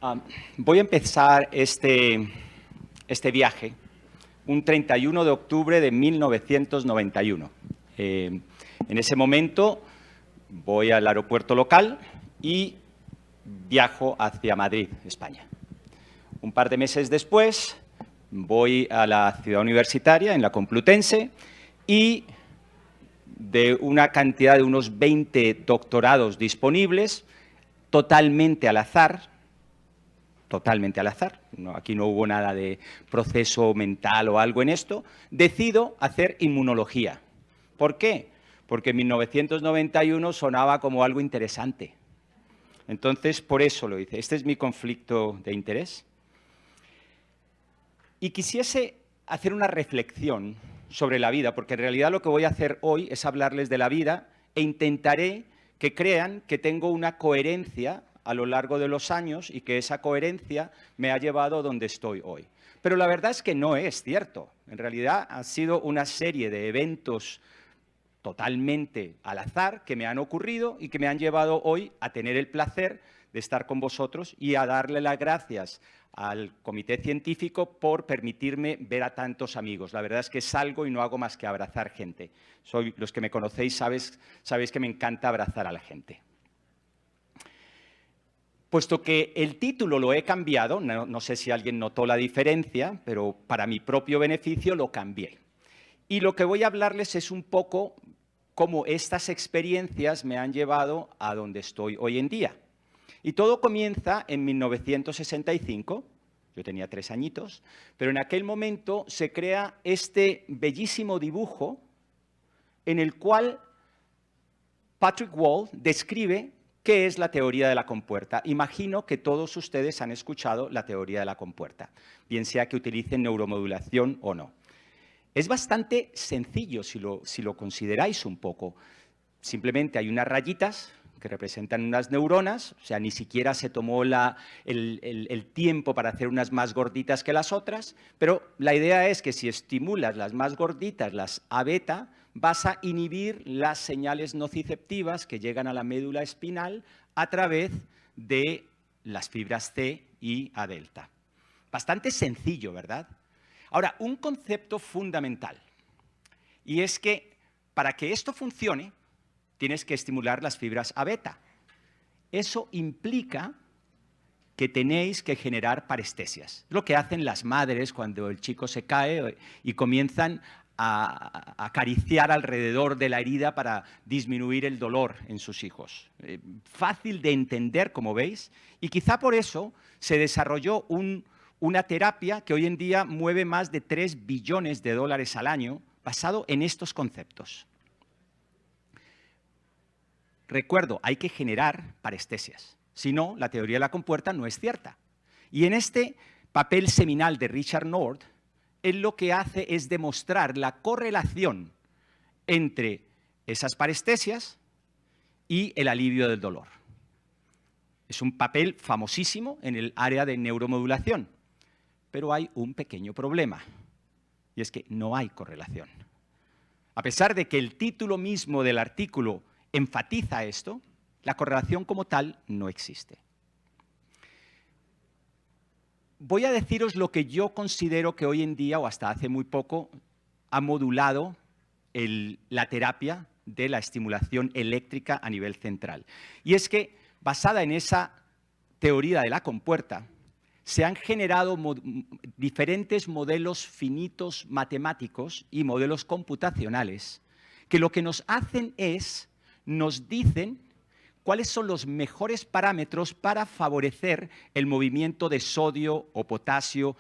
Um, Voy a empezar este viaje un 31 de octubre de 1991. En ese momento voy al aeropuerto local y viajo hacia Madrid, España. Un par de meses después voy a la ciudad universitaria, en la Complutense, y de una cantidad de unos 20 doctorados disponibles, totalmente al azar, aquí no hubo nada de proceso mental o algo en esto, decido hacer inmunología. ¿Por qué? Porque en 1991 sonaba como algo interesante. Entonces, por eso lo hice. Este es mi conflicto de interés. Y quisiese hacer una reflexión sobre la vida, porque en realidad lo que voy a hacer hoy es hablarles de la vida e intentaré que crean que tengo una coherencia a lo largo de los años y que esa coherencia me ha llevado a donde estoy hoy. Pero la verdad es que no es cierto. En realidad ha sido una serie de eventos totalmente al azar que me han ocurrido y que me han llevado hoy a tener el placer de estar con vosotros y a darle las gracias al comité científico por permitirme ver a tantos amigos. La verdad es que salgo y no hago más que abrazar gente. Los que me conocéis sabéis que me encanta abrazar a la gente. Puesto que el título lo he cambiado, no sé si alguien notó la diferencia, pero para mi propio beneficio lo cambié. Y lo que voy a hablarles es un poco cómo estas experiencias me han llevado a donde estoy hoy en día. Y todo comienza en 1965, yo tenía 3 añitos, pero en aquel momento se crea este bellísimo dibujo en el cual Patrick Wall describe qué es la teoría de la compuerta. Imagino que todos ustedes han escuchado la teoría de la compuerta, bien sea que utilicen neuromodulación o no. Es bastante sencillo si lo consideráis un poco. Simplemente hay unas rayitas que representan unas neuronas, o sea, ni siquiera se tomó el tiempo para hacer unas más gorditas que las otras, pero la idea es que si estimulas las más gorditas, las A beta, vas a inhibir las señales nociceptivas que llegan a la médula espinal a través de las fibras C y A delta. Bastante sencillo, ¿verdad? Ahora, un concepto fundamental, y es que para que esto funcione, tienes que estimular las fibras A beta. Eso implica que tenéis que generar parestesias. Lo que hacen las madres cuando el chico se cae y comienzan a acariciar alrededor de la herida para disminuir el dolor en sus hijos. Fácil de entender, como veis, y quizá por eso se desarrolló una terapia que hoy en día mueve más de 3 billones de dólares al año basado en estos conceptos. Recuerdo, hay que generar parestesias. Si no, la teoría de la compuerta no es cierta. Y en este papel seminal de Richard North, él lo que hace es demostrar la correlación entre esas parestesias y el alivio del dolor. Es un papel famosísimo en el área de neuromodulación. Pero hay un pequeño problema, y es que no hay correlación. A pesar de que el título mismo del artículo enfatiza esto, la correlación como tal no existe. Voy a deciros lo que yo considero que hoy en día, o hasta hace muy poco, ha modulado la terapia de la estimulación eléctrica a nivel central. Y es que, basada en esa teoría de la compuerta, se han generado diferentes modelos finitos matemáticos y modelos computacionales que lo que nos hacen es, nos dicen cuáles son los mejores parámetros para favorecer el movimiento de sodio o potasio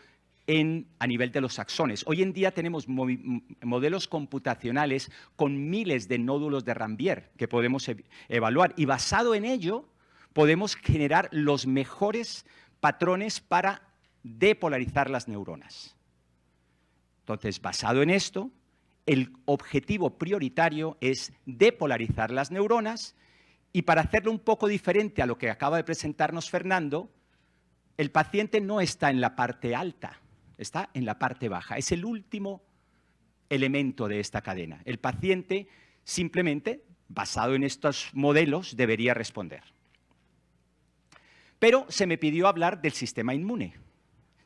a nivel de los axones. Hoy en día tenemos modelos computacionales con miles de nódulos de Rambier que podemos evaluar y basado en ello podemos generar los mejores patrones para depolarizar las neuronas. Entonces, basado en esto, el objetivo prioritario es depolarizar las neuronas y para hacerlo un poco diferente a lo que acaba de presentarnos Fernando, el paciente no está en la parte alta, está en la parte baja. Es el último elemento de esta cadena. El paciente simplemente, basado en estos modelos, debería responder. Pero se me pidió hablar del sistema inmune.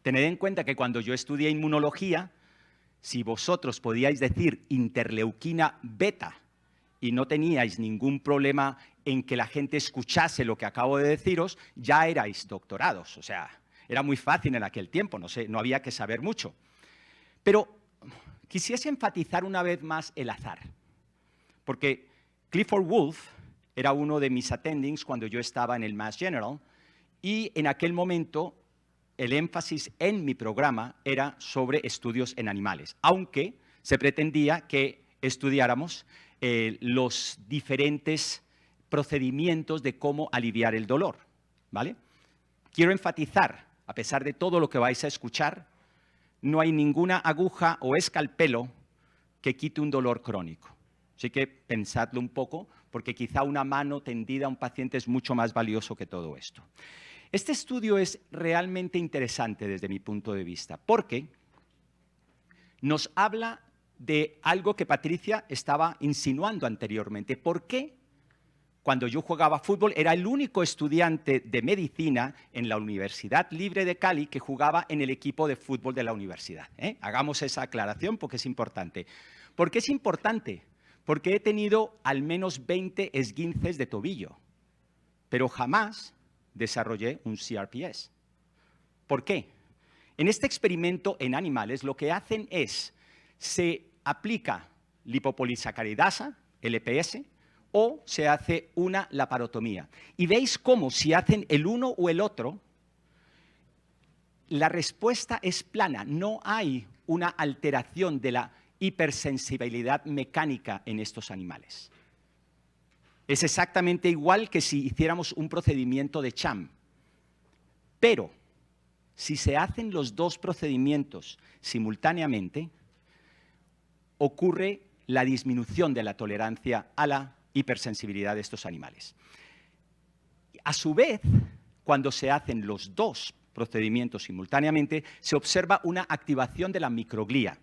Tened en cuenta que cuando yo estudié inmunología, si vosotros podíais decir interleuquina beta y no teníais ningún problema en que la gente escuchase lo que acabo de deciros, ya erais doctorados. O sea, era muy fácil en aquel tiempo, no había que saber mucho. Pero quisiese enfatizar una vez más el azar, porque Clifford Wolf era uno de mis attendings cuando yo estaba en el Mass General, y en aquel momento el énfasis en mi programa era sobre estudios en animales, aunque se pretendía que estudiáramos los diferentes procedimientos de cómo aliviar el dolor, ¿vale? Quiero enfatizar, a pesar de todo lo que vais a escuchar, no hay ninguna aguja o escalpelo que quite un dolor crónico. Así que pensadlo un poco, porque quizá una mano tendida a un paciente es mucho más valioso que todo esto. Este estudio es realmente interesante desde mi punto de vista, porque nos habla de algo que Patricia estaba insinuando anteriormente. ¿Por qué? Cuando yo jugaba fútbol, era el único estudiante de medicina en la Universidad Libre de Cali que jugaba en el equipo de fútbol de la universidad. Hagamos esa aclaración porque es importante. ¿Por qué es importante? Porque he tenido al menos 20 esguinces de tobillo, pero jamás desarrollé un CRPS. ¿Por qué? En este experimento en animales lo que hacen es, se aplica lipopolisacaridasa, LPS, o se hace una laparotomía. Y veis cómo si hacen el uno o el otro, la respuesta es plana. No hay una alteración de la hipersensibilidad mecánica en estos animales. Es exactamente igual que si hiciéramos un procedimiento de Cham. Pero si se hacen los dos procedimientos simultáneamente, ocurre la disminución de la tolerancia a la hipersensibilidad de estos animales. A su vez, cuando se hacen los dos procedimientos simultáneamente, se observa una activación de la microglía.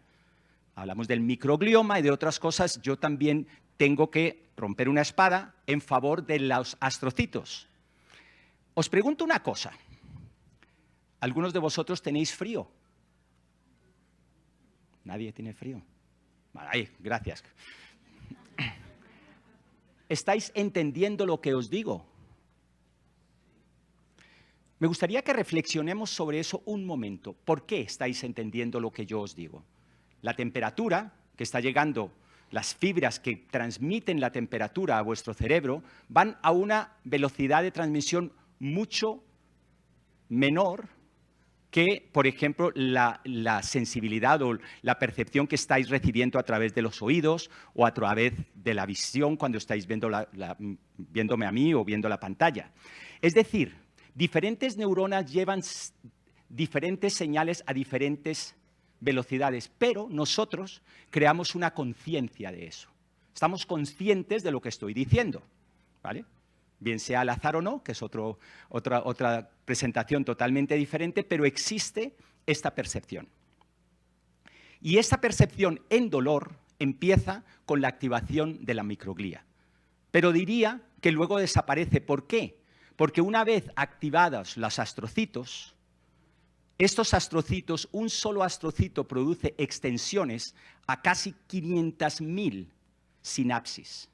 Hablamos del microglioma y de otras cosas. Yo también tengo que romper una espada en favor de los astrocitos. Os pregunto una cosa. ¿Algunos de vosotros tenéis frío? ¿Nadie tiene frío? Vale, ahí, gracias. ¿Estáis entendiendo lo que os digo? Me gustaría que reflexionemos sobre eso un momento. ¿Por qué estáis entendiendo lo que yo os digo? La temperatura que está llegando, las fibras que transmiten la temperatura a vuestro cerebro, van a una velocidad de transmisión mucho menor que, por ejemplo, la sensibilidad o la percepción que estáis recibiendo a través de los oídos o a través de la visión cuando estáis viéndome a mí o viendo la pantalla. Es decir, diferentes neuronas llevan diferentes señales a diferentes velocidades, pero nosotros creamos una conciencia de eso. Estamos conscientes de lo que estoy diciendo, ¿vale? Bien sea al azar o no, que es otra presentación totalmente diferente, pero existe esta percepción. Y esta percepción en dolor empieza con la activación de la microglía. Pero diría que luego desaparece. ¿Por qué? Porque una vez activados los astrocitos, estos astrocitos, un solo astrocito produce extensiones a casi 500.000 sinapsis.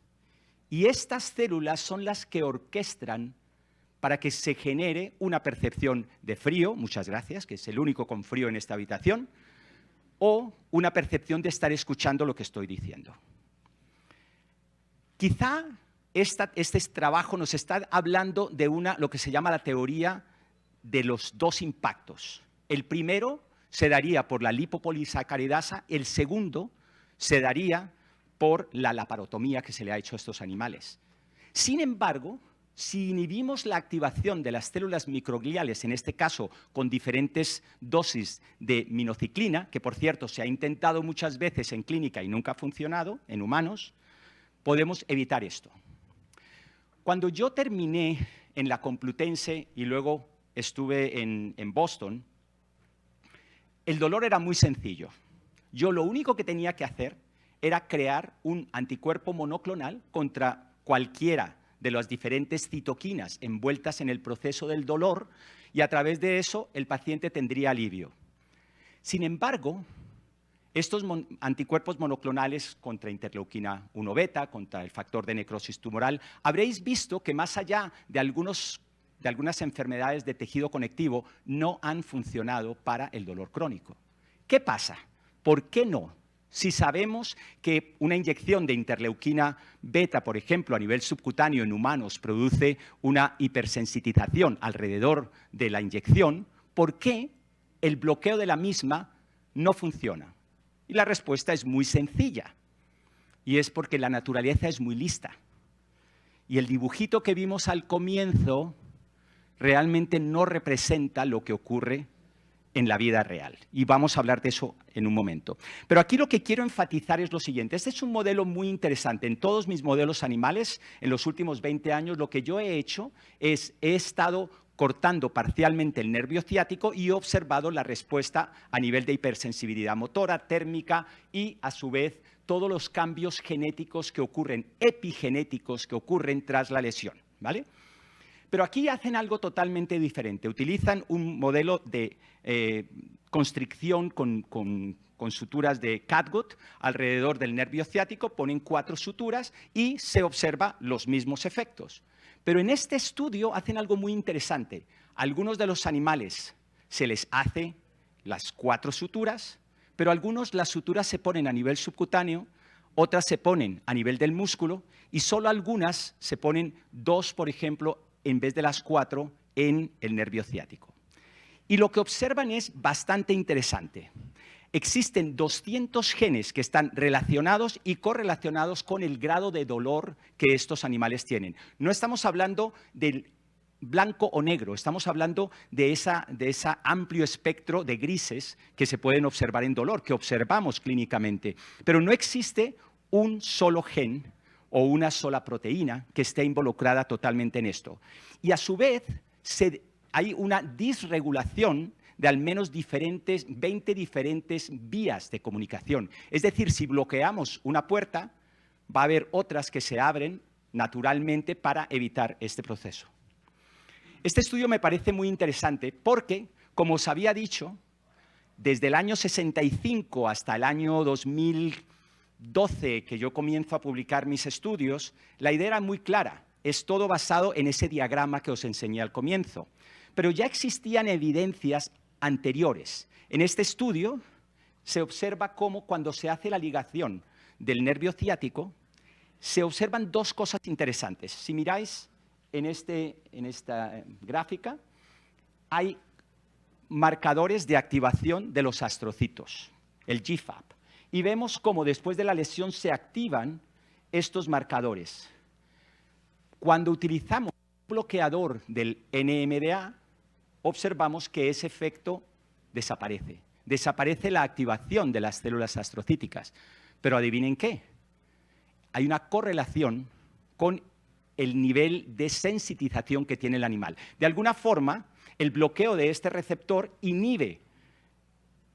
Y estas células son las que orquestan para que se genere una percepción de frío, muchas gracias, que es el único con frío en esta habitación, o una percepción de estar escuchando lo que estoy diciendo. Quizá este trabajo nos está hablando de lo que se llama la teoría de los dos impactos. El primero se daría por la lipopolisacaridasa, el segundo se daría por la laparotomía que se le ha hecho a estos animales. Sin embargo, si inhibimos la activación de las células microgliales, en este caso con diferentes dosis de minociclina, que por cierto se ha intentado muchas veces en clínica y nunca ha funcionado en humanos, podemos evitar esto. Cuando yo terminé en la Complutense y luego estuve en Boston, el dolor era muy sencillo. Yo lo único que tenía que hacer era crear un anticuerpo monoclonal contra cualquiera de las diferentes citoquinas envueltas en el proceso del dolor y a través de eso el paciente tendría alivio. Sin embargo, estos anticuerpos monoclonales contra interleuquina 1 beta, contra el factor de necrosis tumoral, habréis visto que más allá de algunas enfermedades de tejido conectivo no han funcionado para el dolor crónico. ¿Qué pasa? ¿Por qué no? Si sabemos que una inyección de interleuquina beta, por ejemplo, a nivel subcutáneo en humanos produce una hipersensitización alrededor de la inyección, ¿por qué el bloqueo de la misma no funciona? Y la respuesta es muy sencilla, y es porque la naturaleza es muy lista. Y el dibujito que vimos al comienzo realmente no representa lo que ocurre en la vida real. Y vamos a hablar de eso en un momento. Pero aquí lo que quiero enfatizar es lo siguiente. Este es un modelo muy interesante. En todos mis modelos animales, en los últimos 20 años, lo que yo he hecho es he estado cortando parcialmente el nervio ciático y he observado la respuesta a nivel de hipersensibilidad motora, térmica y, a su vez, todos los cambios genéticos que ocurren, epigenéticos que ocurren tras la lesión, ¿vale? Pero aquí hacen algo totalmente diferente. Utilizan un modelo de constricción con suturas de catgut alrededor del nervio ciático, ponen 4 suturas y se observa los mismos efectos. Pero en este estudio hacen algo muy interesante. A algunos de los animales se les hace las 4 suturas, pero algunos las suturas se ponen a nivel subcutáneo, otras se ponen a nivel del músculo y solo algunas se ponen 2, por ejemplo, en vez de las 4 en el nervio ciático. Y lo que observan es bastante interesante. Existen 200 genes que están relacionados y correlacionados con el grado de dolor que estos animales tienen. No estamos hablando del blanco o negro, estamos hablando de ese amplio espectro de grises que se pueden observar en dolor, que observamos clínicamente. Pero no existe un solo gen o una sola proteína que esté involucrada totalmente en esto. Y a su vez hay una disregulación de al menos 20 diferentes vías de comunicación. Es decir, si bloqueamos una puerta, va a haber otras que se abren naturalmente para evitar este proceso. Este estudio me parece muy interesante porque, como os había dicho, desde el año 65 hasta el año 2012, que yo comienzo a publicar mis estudios, la idea era muy clara. Es todo basado en ese diagrama que os enseñé al comienzo. Pero ya existían evidencias anteriores. En este estudio se observa cómo cuando se hace la ligación del nervio ciático, se observan 2 cosas interesantes. Si miráis en esta gráfica, hay marcadores de activación de los astrocitos, el GFAP. Y vemos cómo después de la lesión se activan estos marcadores. Cuando utilizamos un bloqueador del NMDA, observamos que ese efecto desaparece. Desaparece la activación de las células astrocíticas. Pero adivinen qué, hay una correlación con el nivel de sensitización que tiene el animal. De alguna forma, el bloqueo de este receptor inhibe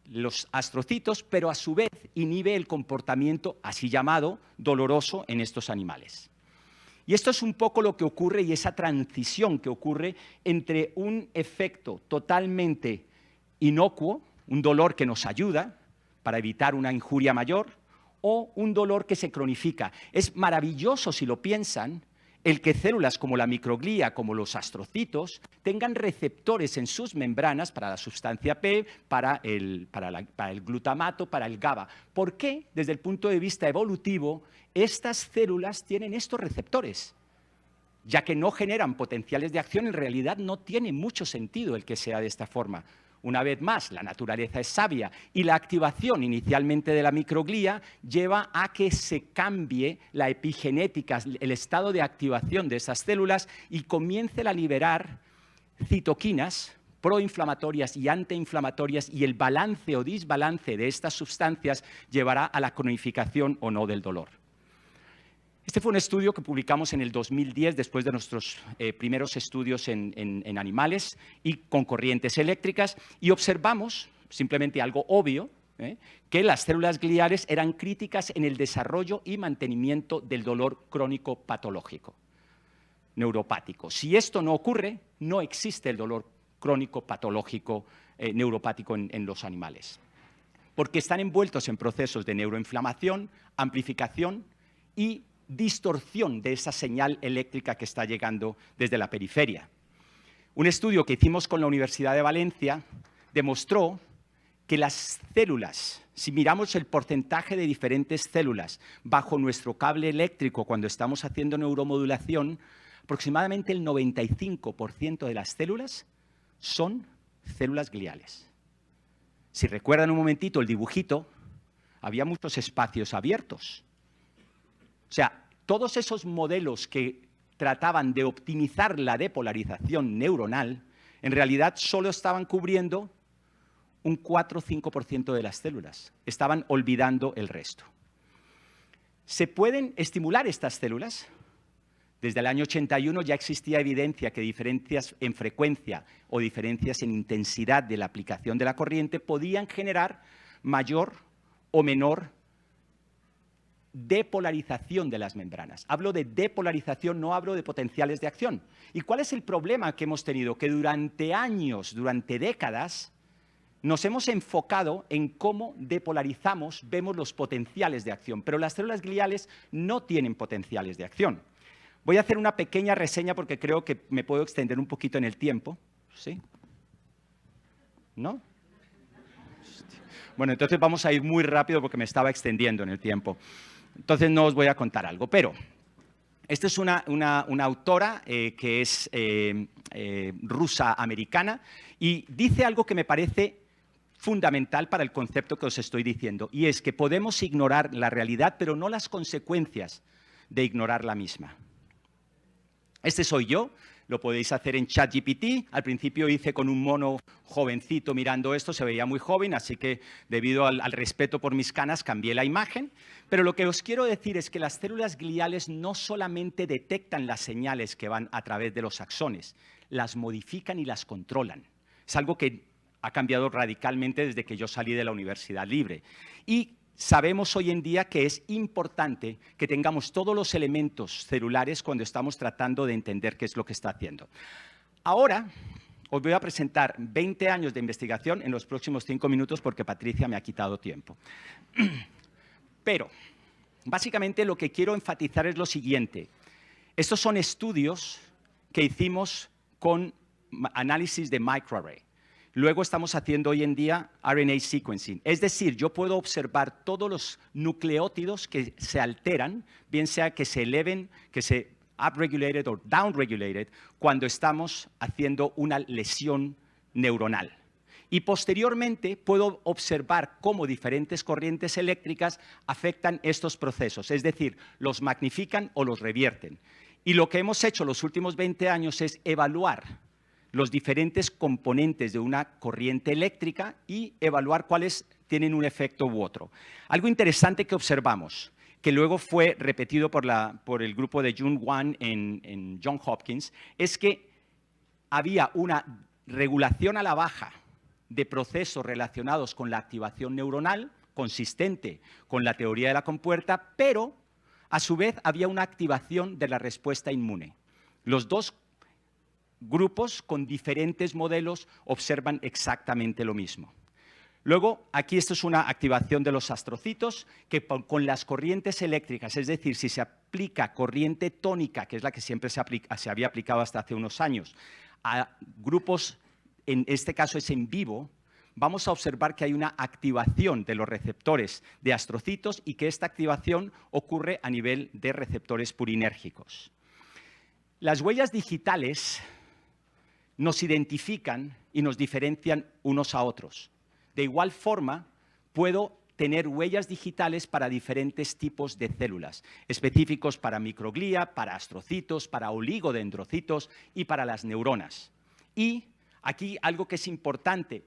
los astrocitos, pero a su vez inhibe el comportamiento así llamado doloroso en estos animales. Y esto es un poco lo que ocurre y esa transición que ocurre entre un efecto totalmente inocuo, un dolor que nos ayuda para evitar una injuria mayor, o un dolor que se cronifica. Es maravilloso, si lo piensan, el que células como la microglía, como los astrocitos, tengan receptores en sus membranas para la sustancia P, para el glutamato, para el GABA. ¿Por qué, desde el punto de vista evolutivo, estas células tienen estos receptores? Ya que no generan potenciales de acción, en realidad no tiene mucho sentido el que sea de esta forma. Una vez más, la naturaleza es sabia y la activación inicialmente de la microglía lleva a que se cambie la epigenética, el estado de activación de esas células y comience a liberar citoquinas proinflamatorias y antiinflamatorias y el balance o desbalance de estas sustancias llevará a la cronificación o no del dolor. Este fue un estudio que publicamos en el 2010, después de nuestros primeros estudios en animales y con corrientes eléctricas, y observamos, simplemente algo obvio, que las células gliales eran críticas en el desarrollo y mantenimiento del dolor crónico patológico. neuropático. Si esto no ocurre, no existe el dolor crónico patológico neuropático en los animales, porque están envueltos en procesos de neuroinflamación, amplificación y distorsión de esa señal eléctrica que está llegando desde la periferia. Un estudio que hicimos con la Universidad de Valencia demostró que las células, si miramos el porcentaje de diferentes células bajo nuestro cable eléctrico cuando estamos haciendo neuromodulación, aproximadamente el 95% de las células son células gliales. Si recuerdan un momentito el dibujito, había muchos espacios abiertos. O sea, todos esos modelos que trataban de optimizar la depolarización neuronal, en realidad solo estaban cubriendo un 4 o 5% de las células. Estaban olvidando el resto. ¿Se pueden estimular estas células? Desde el año 81 ya existía evidencia que diferencias en frecuencia o diferencias en intensidad de la aplicación de la corriente podían generar mayor o menor depolarización de las membranas. Hablo de depolarización, no hablo de potenciales de acción. ¿Y cuál es el problema que hemos tenido? Que durante años, durante décadas, nos hemos enfocado en cómo depolarizamos, vemos los potenciales de acción, pero las células gliales no tienen potenciales de acción. Voy a hacer una pequeña reseña porque creo que me puedo extender un poquito en el tiempo. ¿Sí? ¿No? Bueno, entonces vamos a ir muy rápido porque me estaba extendiendo en el tiempo. Entonces no os voy a contar algo, pero esta es una autora que es rusa-americana y dice algo que me parece fundamental para el concepto que os estoy diciendo, y es que podemos ignorar la realidad, pero no las consecuencias de ignorar la misma. Este soy yo, lo podéis hacer en ChatGPT. Al principio hice con un mono jovencito mirando esto, se veía muy joven, así que debido al respeto por mis canas cambié la imagen. Pero lo que os quiero decir es que las células gliales no solamente detectan las señales que van a través de los axones, las modifican y las controlan. Es algo que ha cambiado radicalmente desde que yo salí de la Universidad Libre. Y sabemos hoy en día que es importante que tengamos todos los elementos celulares cuando estamos tratando de entender qué es lo que está haciendo. Ahora os voy a presentar 20 años de investigación en los próximos 5 minutos porque Patricia me ha quitado tiempo. Pero, básicamente lo que quiero enfatizar es lo siguiente. Estos son estudios que hicimos con análisis de microarray. Luego estamos haciendo hoy en día RNA sequencing. Es decir, yo puedo observar todos los nucleótidos que se alteran, bien sea que se eleven, que se upregulated o downregulated, cuando estamos haciendo una lesión neuronal. Y posteriormente puedo observar cómo diferentes corrientes eléctricas afectan estos procesos, es decir, los magnifican o los revierten. Y lo que hemos hecho los últimos 20 años es evaluar los diferentes componentes de una corriente eléctrica y evaluar cuáles tienen un efecto u otro. Algo interesante que observamos, que luego fue repetido por el grupo de Jun Wang en Johns Hopkins, es que había una regulación a la baja de procesos relacionados con la activación neuronal, consistente con la teoría de la compuerta, pero a su vez había una activación de la respuesta inmune. Los dos grupos con diferentes modelos observan exactamente lo mismo. Luego, aquí esto es una activación de los astrocitos que con las corrientes eléctricas, es decir, si se aplica corriente tónica, que es la que siempre se había aplicado hasta hace unos años, a grupos, en este caso es en vivo, vamos a observar que hay una activación de los receptores de astrocitos y que esta activación ocurre a nivel de receptores purinérgicos. Las huellas digitales nos identifican y nos diferencian unos a otros. De igual forma, puedo tener huellas digitales para diferentes tipos de células, específicos para microglía, para astrocitos, para oligodendrocitos y para las neuronas. Y aquí algo que es importante,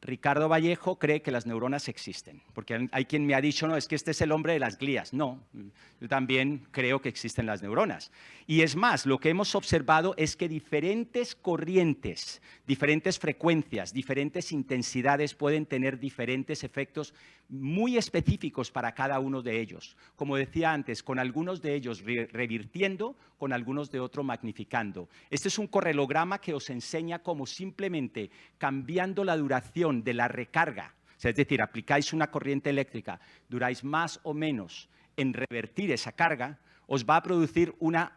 Ricardo Vallejo cree que las neuronas existen, porque hay quien me ha dicho, no, es que este es el hombre de las glías. No, yo también creo que existen las neuronas. Y es más, lo que hemos observado es que diferentes corrientes, diferentes frecuencias, diferentes intensidades pueden tener diferentes efectos muy específicos para cada uno de ellos. Como decía antes, con algunos de ellos revirtiendo, con algunos de otros magnificando. Este es un correlograma que os enseña cómo simplemente cambiando la duración de la recarga, o sea, es decir, aplicáis una corriente eléctrica, duráis más o menos en revertir esa carga, os va a producir una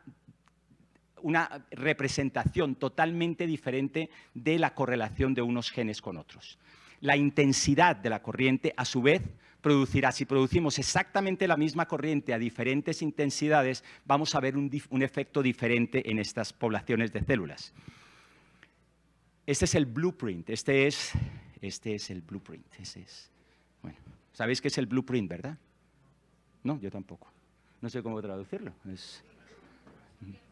representación totalmente diferente de la correlación de unos genes con otros. La intensidad de la corriente, a su vez, producirá, si producimos exactamente la misma corriente a diferentes intensidades, vamos a ver un efecto diferente en estas poblaciones de células. Este es el blueprint, este es el blueprint. Bueno, ¿sabéis qué es el blueprint, verdad? No, yo tampoco. No sé cómo traducirlo.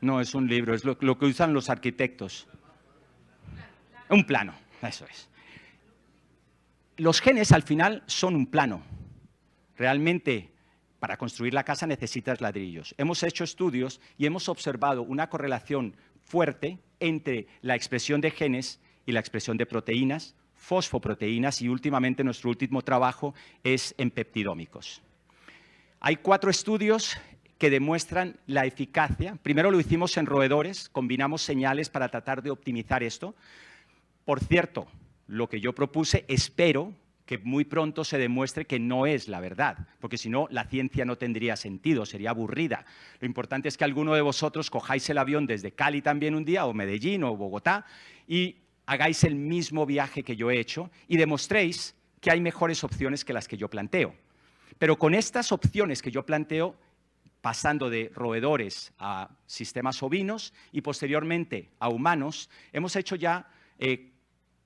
No, es un libro, es lo que usan los arquitectos. Un plano, eso es. Los genes al final son un plano. Realmente, para construir la casa necesitas ladrillos. Hemos hecho estudios y hemos observado una correlación fuerte entre la expresión de genes y la expresión de proteínas, fosfoproteínas, y últimamente nuestro último trabajo es en peptidómicos. Hay 4 estudios que demuestran la eficacia. Primero lo hicimos en roedores, combinamos señales para tratar de optimizar esto. Por cierto, lo que yo propuse, espero que muy pronto se demuestre que no es la verdad, porque si no, la ciencia no tendría sentido, sería aburrida. Lo importante es que alguno de vosotros cojáis el avión desde Cali también un día, o Medellín, o Bogotá, y hagáis el mismo viaje que yo he hecho y demostréis que hay mejores opciones que las que yo planteo. Pero con estas opciones que yo planteo, pasando de roedores a sistemas ovinos y posteriormente a humanos, hemos hecho ya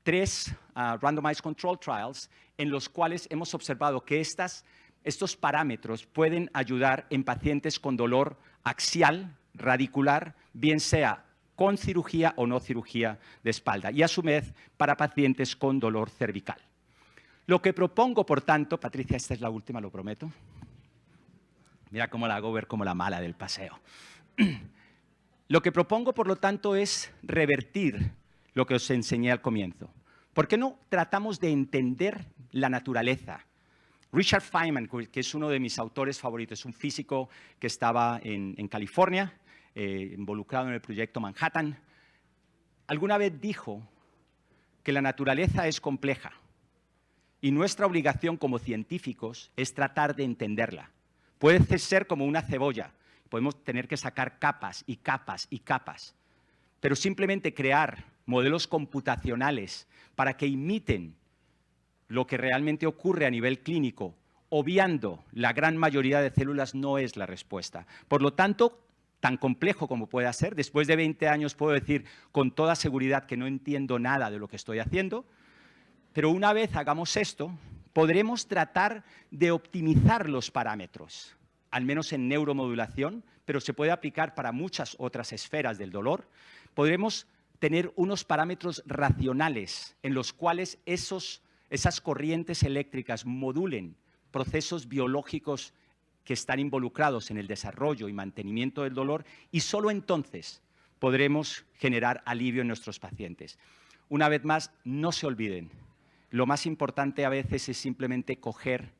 3 randomized control trials en los cuales hemos observado que estos parámetros pueden ayudar en pacientes con dolor axial, radicular, bien sea con cirugía o no cirugía de espalda, y a su vez para pacientes con dolor cervical. Lo que propongo, por tanto, Patricia, esta es la última, lo prometo. Mira cómo la hago ver como la mala del paseo. Lo que propongo, por lo tanto, es revertir lo que os enseñé al comienzo. ¿Por qué no tratamos de entender la naturaleza? Richard Feynman, que es uno de mis autores favoritos, es un físico que estaba en California, involucrado en el proyecto Manhattan, alguna vez dijo que la naturaleza es compleja y nuestra obligación como científicos es tratar de entenderla. Puede ser como una cebolla, podemos tener que sacar capas y capas y capas, pero simplemente crear modelos computacionales para que imiten lo que realmente ocurre a nivel clínico, obviando la gran mayoría de células, no es la respuesta. Por lo tanto, tan complejo como pueda ser, después de 20 años puedo decir con toda seguridad que no entiendo nada de lo que estoy haciendo, pero una vez hagamos esto, podremos tratar de optimizar los parámetros, al menos en neuromodulación, pero se puede aplicar para muchas otras esferas del dolor. Podremos tener unos parámetros racionales en los cuales esas corrientes eléctricas modulen procesos biológicos que están involucrados en el desarrollo y mantenimiento del dolor, y solo entonces podremos generar alivio en nuestros pacientes. Una vez más, no se olviden, lo más importante a veces es simplemente coger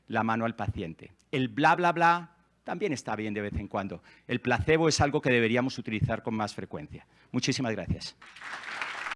la mano al paciente. El bla, bla, bla también está bien de vez en cuando. El placebo es algo que deberíamos utilizar con más frecuencia. Muchísimas gracias.